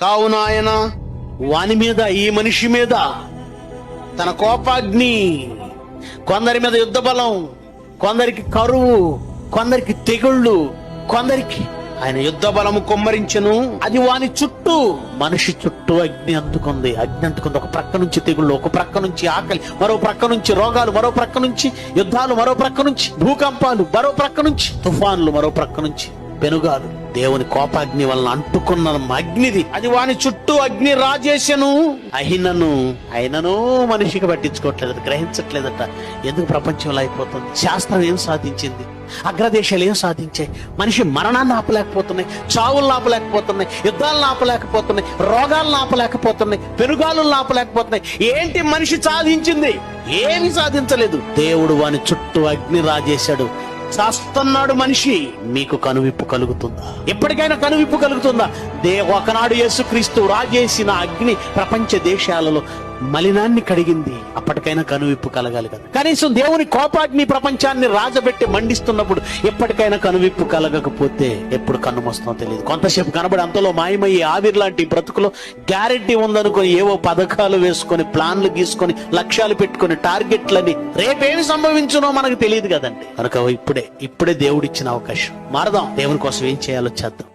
కావున ఆయన వాని మీద, ఈ మనిషి మీద తన కోపాగ్ని, కొందరి మీద యుద్ధ బలం, కొందరికి కరువు, కొందరికి తెగుళ్ళు, కొందరికి ఆయన యుద్ధ బలము కుమ్మరించెను. అది వాని చుట్టూ, మనిషి చుట్టూ అగ్ని అందుకుంది. ఒక ప్రక్క నుంచి తెగుళ్ళు, ఒక ప్రక్క నుంచి ఆకలి, మరో ప్రక్క నుంచి రోగాలు, మరో ప్రక్క నుంచి యుద్ధాలు, మరో ప్రక్క నుంచి భూకంపాలు, మరో ప్రక్క నుంచి తుఫాన్లు, మరో ప్రక్క నుంచి పెనుగాలు. దేవుని కోపాగ్ని వలన అంటుకున్న అగ్నిది. అది వాని చుట్టూ అగ్ని రాజేశను. అయినను మనిషికి పట్టించుకోవట్లేదట, గ్రహించట్లేదట. ఎందుకు ప్రపంచంలో అయిపోతుంది? శాస్త్రం ఏం సాధించింది? అగ్రదేశాలు ఏం సాధించాయి? మనిషి మరణాన్ని ఆపలేకపోతున్నాయి, చావులను ఆపలేకపోతున్నాయి, యుద్ధాలను ఆపలేకపోతున్నాయి, రోగాలను ఆపలేకపోతున్నాయి, పెనుగాలను ఆపలేకపోతున్నాయి. ఏంటి మనిషి సాధించింది? ఏమి సాధించలేదు. దేవుడు వాని చుట్టూ అగ్ని రాజేశాడు. చేస్తున్నాడు మనిషి. మీకు కనువిప్పు కలుగుతుందా? ఎప్పటికైనా కనువిప్పు కలుగుతుందా? ఒకనాడు యేసుక్రీస్తు రాజేసిన అగ్ని ప్రపంచ దేశాలలో మలినాన్ని కడిగింది. అప్పటికైనా కనువిప్పు కలగాలి కదా. కనీసం దేవుని కోపాగ్ని ప్రపంచాన్ని రాజబెట్టి మండిస్తున్నప్పుడు ఎప్పటికైనా కనువిప్పు కలగకపోతే ఎప్పుడు కన్ను మోస్తుందో తెలియదు. కొంతసేపు కనబడి అంతలో మాయమయ్యే ఆవిరి లాంటి బ్రతుకులో గ్యారెంటీ ఉందనుకొని ఏవో పథకాలు వేసుకొని, ప్లాన్లు గీసుకొని, లక్ష్యాలు పెట్టుకొని, టార్గెట్లని రేపేమి సంభవించునో మనకు తెలియదు కదండి. కనుక ఇప్పుడే దేవుడిచ్చిన అవకాశం. మారదాం. దేవుని కోసం ఏం చేయాలో చేద్దాం.